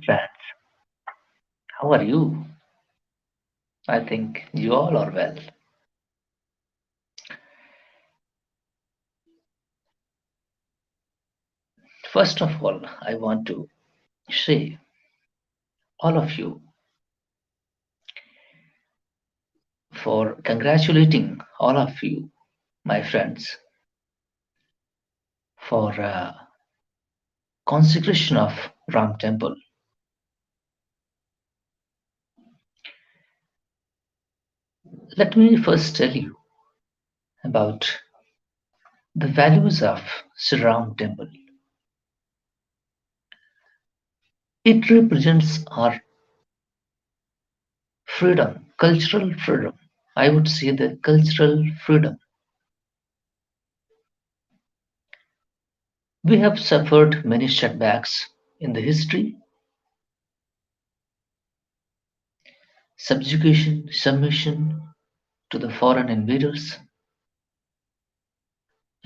friends. How are you? I think you all are well. First of all, I want to say, all of you, for congratulating all of you, my friends, for consecration of Ram Temple. Let me first tell you about the values of Sri Ram Temple. It represents our freedom, cultural freedom. I would say the cultural freedom. We have suffered many setbacks in the history, subjugation, submission to the foreign invaders,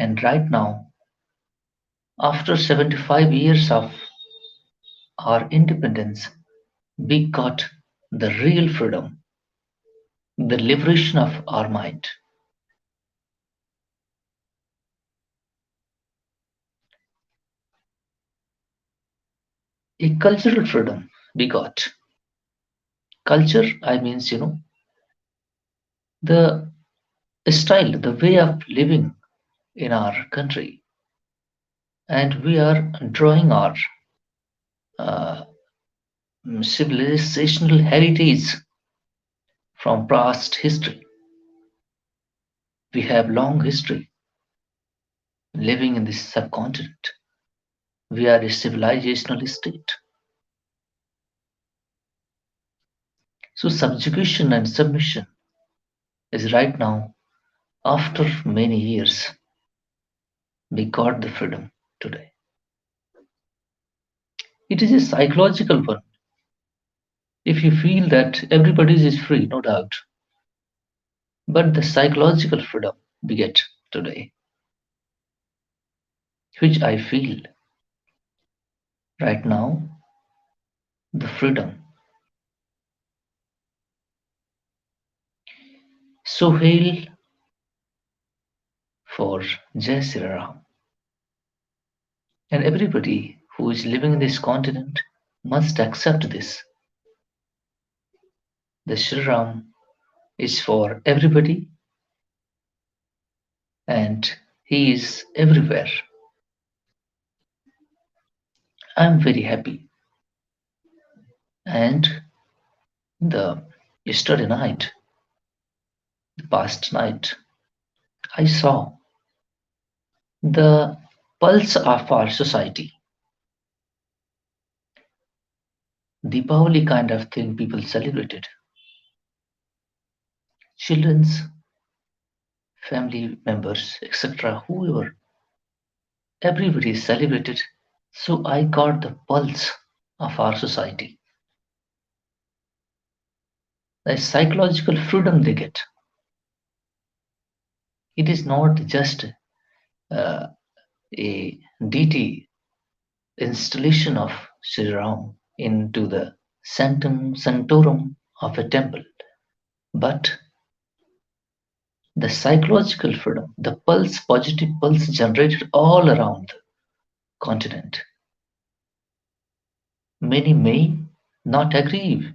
and right now, after 75 years of our independence, we got the real freedom, the liberation of our mind. A cultural freedom we got. Culture, I means, the style, the way of living in our country. And we are drawing our uh, civilizational heritage from past history. We have long history living in this subcontinent. We are a civilizational state. So subjugation and submission is right now, after many years, we got the freedom today. It is a psychological one. If you feel that everybody is free, no doubt, but the psychological freedom we get today, which I feel right now, the freedom. So hail for Jai Sri Ram. And everybody who is living in this continent must accept this. The Sri Ram is for everybody and he is everywhere. I'm very happy. And the yesterday night, the past night, I saw the pulse of our society. Deepavali kind of thing people celebrated. Children's, family members, etc., whoever, everybody celebrated. So I got the pulse of our society, the psychological freedom they get. It is not just uh, a deity installation of Sri Ram into the sanctum sanctorum of a temple, but the psychological freedom, the pulse, positive pulse generated all around the continent. Many may not agree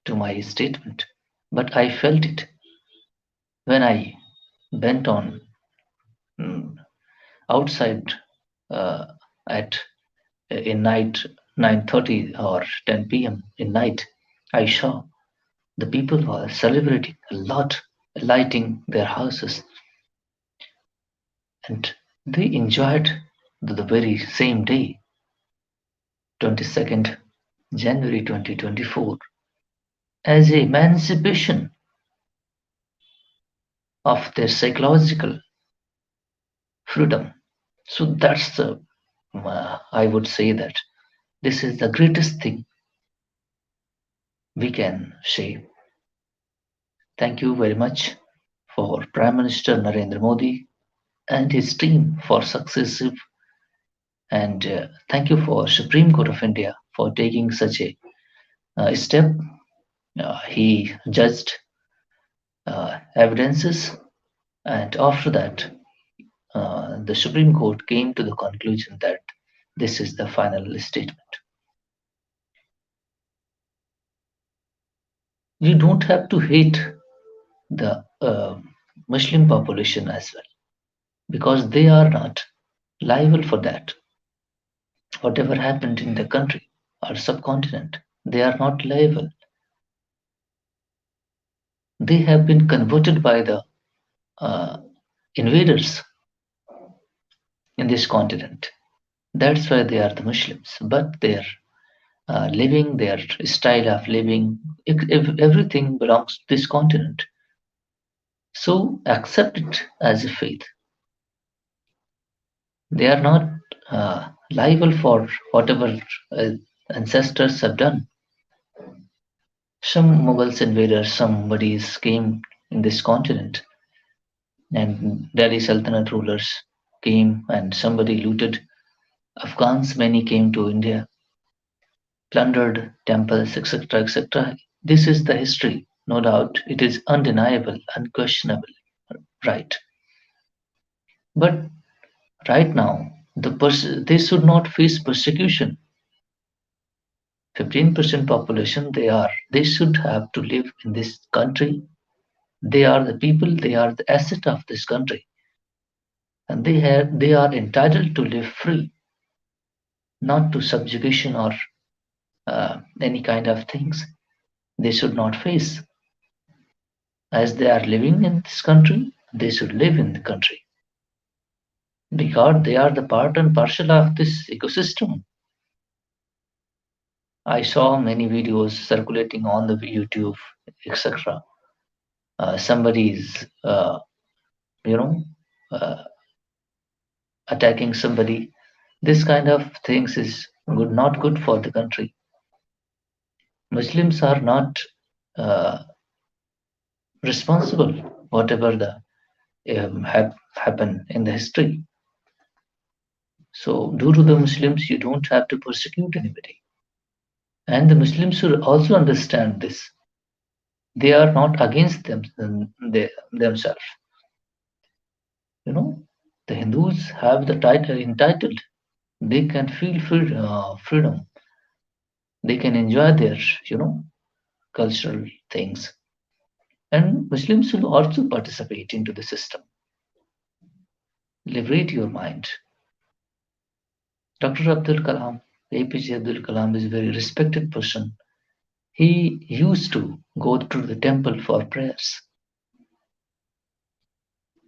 to my statement, but I felt it when I went on mm, outside uh, at in night 9:30 or 10 p.m. in night. I saw the people were celebrating a lot, lighting their houses, and they enjoyed the very same day, 22nd January 2024, as a emancipation of their psychological freedom. So that's the, I would say that this is the greatest thing we can say. Thank you very much for Prime Minister Narendra Modi and his team for successive, and thank you for Supreme Court of India for taking such a step. He judged evidences, and after that, the Supreme Court came to the conclusion that this is the final statement. You don't have to hate the Muslim population as well, because they are not liable for that. Whatever happened in the country or subcontinent, they are not liable. They have been converted by the uh, invaders in this continent. That's why they are the Muslims. But their living, their style of living, if everything belongs to this continent. So accept it as a faith. They are not liable for whatever uh, ancestors have done. Some Mughals invaders, somebody's came in this continent, and Delhi Sultanate rulers came and somebody looted. Afghans, many came to India, plundered temples, etc., etc. This is the history, no doubt. It is undeniable, unquestionable, right? But right now, they should not face persecution. 15% population, they should have to live in this country. They are the people, they are the asset of this country, and they are entitled to live free, not to subjugation or any kind of things they should not face. As they are living in this country, they should live in the country because they are the part and parcel of this ecosystem. I saw many videos circulating on the YouTube, etc. Somebody is, you know, uh, attacking somebody. This kind of things is good, not good for the country. Muslims are not uh, responsible whatever the have happened in the history. So, due to the Muslims, you don't have to persecute anybody. And the Muslims should also understand this. They are not against themselves. You know, the Hindus have the title entitled. They can feel freedom. They can enjoy their, you know, cultural things. And Muslims will also participate into the system. Liberate your mind. Dr. Abdul Kalam, APJ Abdul Kalam is a very respected person. He used to go to the temple for prayers,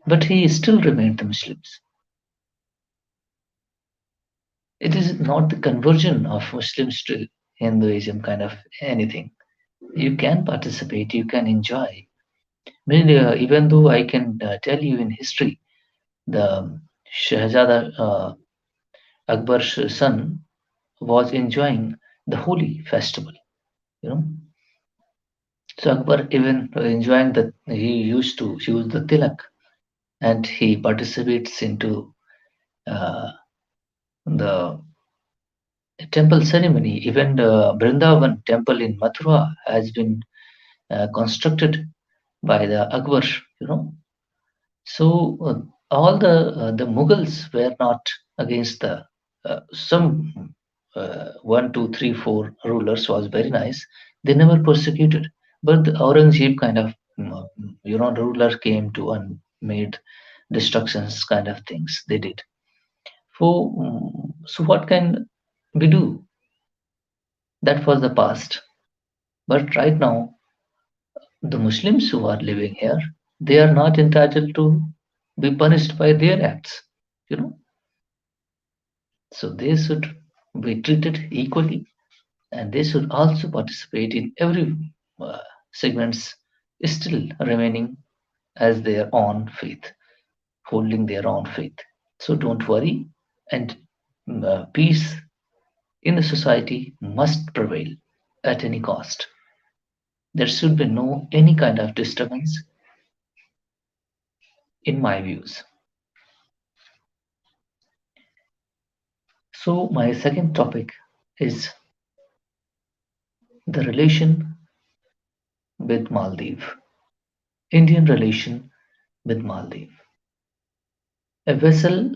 but he still remained the Muslims. It is not the conversion of Muslims to Hinduism kind of anything. You can participate, you can enjoy. I mean, even though I can tell you in history, the Shahzada Akbar's son was enjoying the holy festival, you know. So Akbar even enjoying that he used to use the tilak and he participates into uh, the temple ceremony. Even the Brindavan temple in Mathura has been constructed by the Akbar, you know. So all the Mughals were not against the some 1, 2, 3, 4 rulers was very nice. They never persecuted, but the Aurangzeb kind of you know ruler came to and made destructions kind of things they did. So what can we do? That was the past. But right now, the Muslims who are living here, they are not entitled to be punished by their acts. You know, so they should be treated equally, and they should also participate in every uh, segments, still remaining as their own faith, holding their own faith. So don't worry, and peace in the society must prevail at any cost. There should be no any kind of disturbance in my views. So my second topic is The relation with Maldives, Indian relation with Maldives. A vessel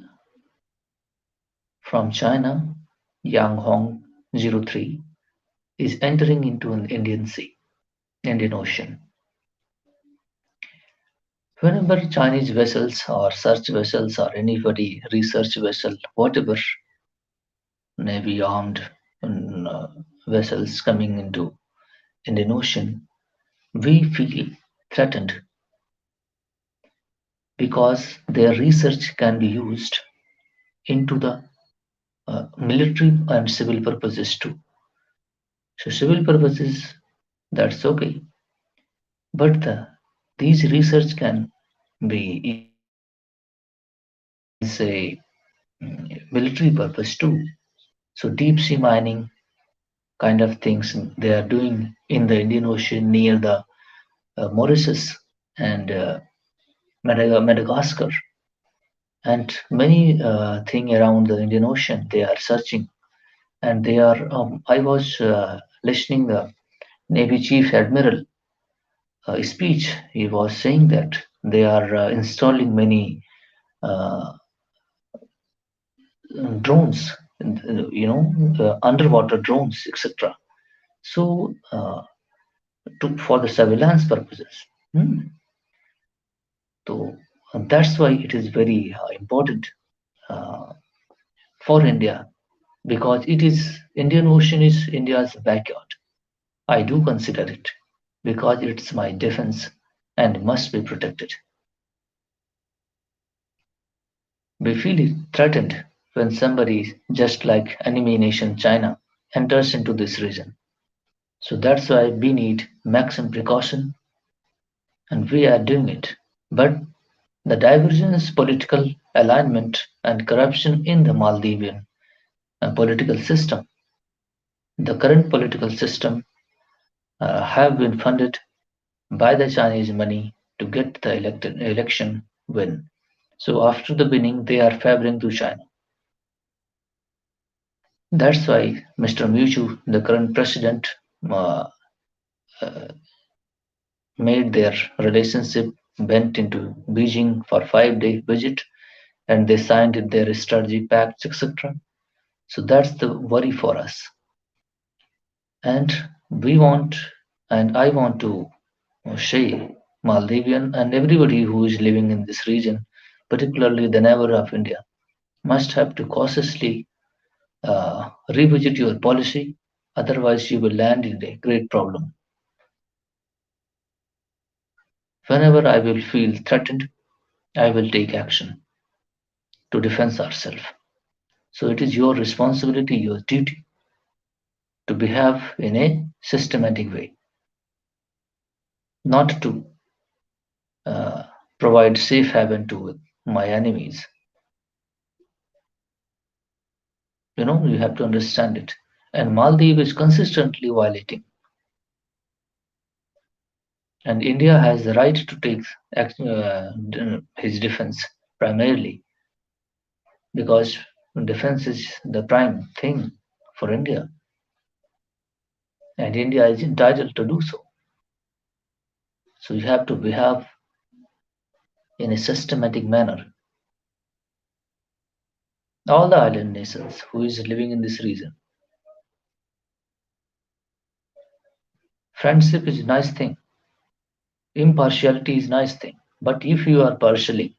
from China, Yanghong 03, is entering into an Indian Sea, Indian Ocean. Whenever Chinese vessels or search vessels or anybody research vessel, whatever navy armed vessels coming into Indian Ocean, we feel threatened because their research can be used into the military and civil purposes too. So civil purposes, that's okay, but these research can be in say military purpose too. So deep sea mining kind of things they are doing in the Indian Ocean near the Mauritius and Madagascar and many thing around the Indian Ocean. They are searching and they are. I was listening the Navy Chief Admiral speech. He was saying that they are installing many uh, drones, underwater drones, etc. So for the surveillance purposes. Hmm. So that's why it is very important uh, for India because it is Indian Ocean is India's backyard. I do consider it because it's my defense and must be protected. We feel it threatened when somebody just like enemy nation China enters into this region. So that's why we need maximum precaution and we are doing it. But the divergence, political alignment and corruption in the Maldivian political system, the current political system have been funded by the Chinese money to get the election win. So after the winning, they are favoring to China. That's why Mr. Muju, the current president, uh, uh, made their relationship went into Beijing for 5 day visit and they signed their strategy pacts, etc. So that's the worry for us. And we want, and I want to say, Maldivian and everybody who is living in this region, particularly the neighbor of India, must have to cautiously revisit your policy, otherwise you will land in a great problem. Whenever I will feel threatened, I will take action to defend ourselves. So it is your responsibility, your duty to behave in a systematic way, not to uh, provide safe haven to my enemies. You have to understand it. And Maldives is consistently violating, and India has the right to take his defense primarily because defense is the prime thing for India, and India is entitled to do so. So you have to behave in a systematic manner. All the island nations who is living in this region, friendship is a nice thing, impartiality is a nice thing. But if you are partially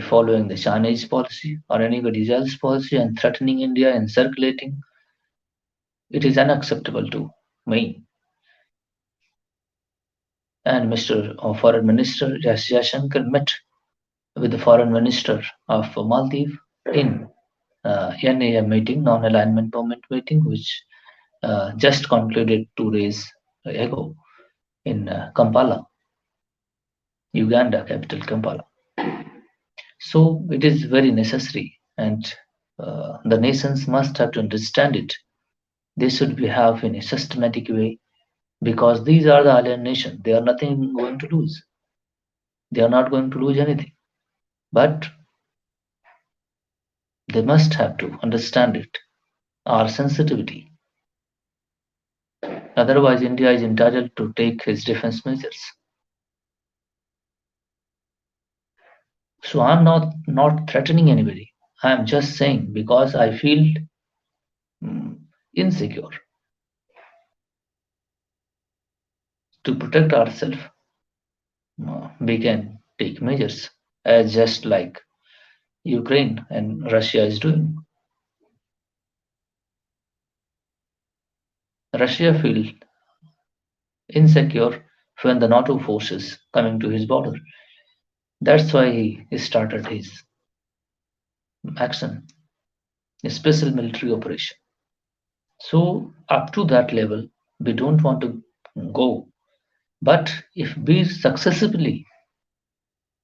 following the Chinese policy or anybody else's policy and threatening India and circulating, it is unacceptable to me. And Mr. Foreign Minister Jaishankar met with the Foreign Minister of Maldives in NAM meeting, non-alignment movement meeting, which just concluded 2 days ago in Kampala, Uganda, capital Kampala. So it is very necessary, and the nations must have to understand it. They should behave in a systematic way because these are the island nations. They are nothing going to lose. They are not going to lose anything. But they must have to understand it, our sensitivity. Otherwise, India is entitled to take its defense measures. So I'm not threatening anybody. I'm just saying because I feel mm, insecure to protect ourselves, we can take measures, as just like Ukraine and Russia is doing. Russia feels insecure when the NATO forces coming to his border. That's why he started his action, a special military operation. So up to that level, we don't want to go. But if we successfully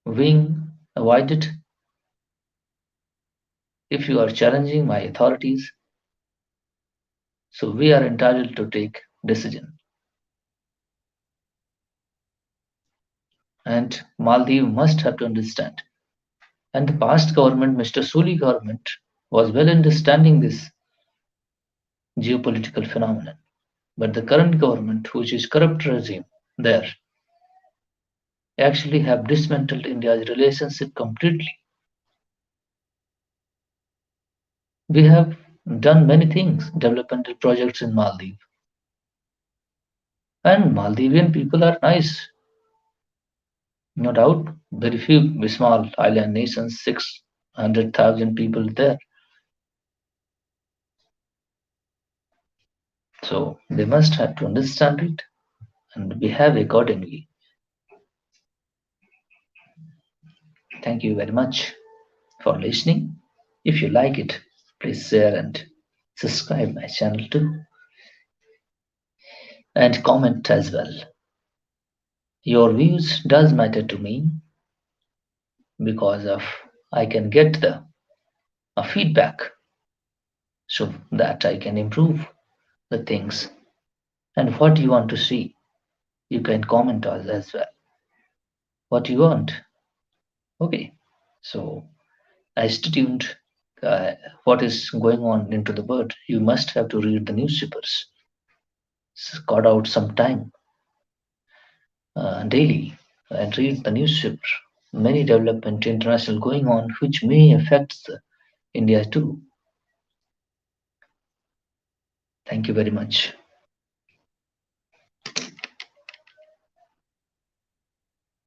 wing avoid it, if you are challenging my authorities, so we are entitled to take decision. And Maldives must have to understand. And the past government, Mr. Suli government, was well understanding this geopolitical phenomenon. But the current government, which is corrupt regime there, actually have dismantled India's relationship completely. We have done many things, developmental projects in Maldives. And Maldivian people are nice, no doubt. Very few small island nations, 600,000 people there. So they must have to understand it and behave accordingly. Thank you very much for listening. If you like it, please share and subscribe my channel too and comment as well. Your views does matter to me because of I can get the a feedback so that I can improve the things and what you want to see. You can comment us as well. What you want. Okay. So I stay tuned. Uh, what is going on into the world? You must have to read the newspapers. Cut out some time daily and read the newspaper. Many development international going on, which may affect India too. Thank you very much.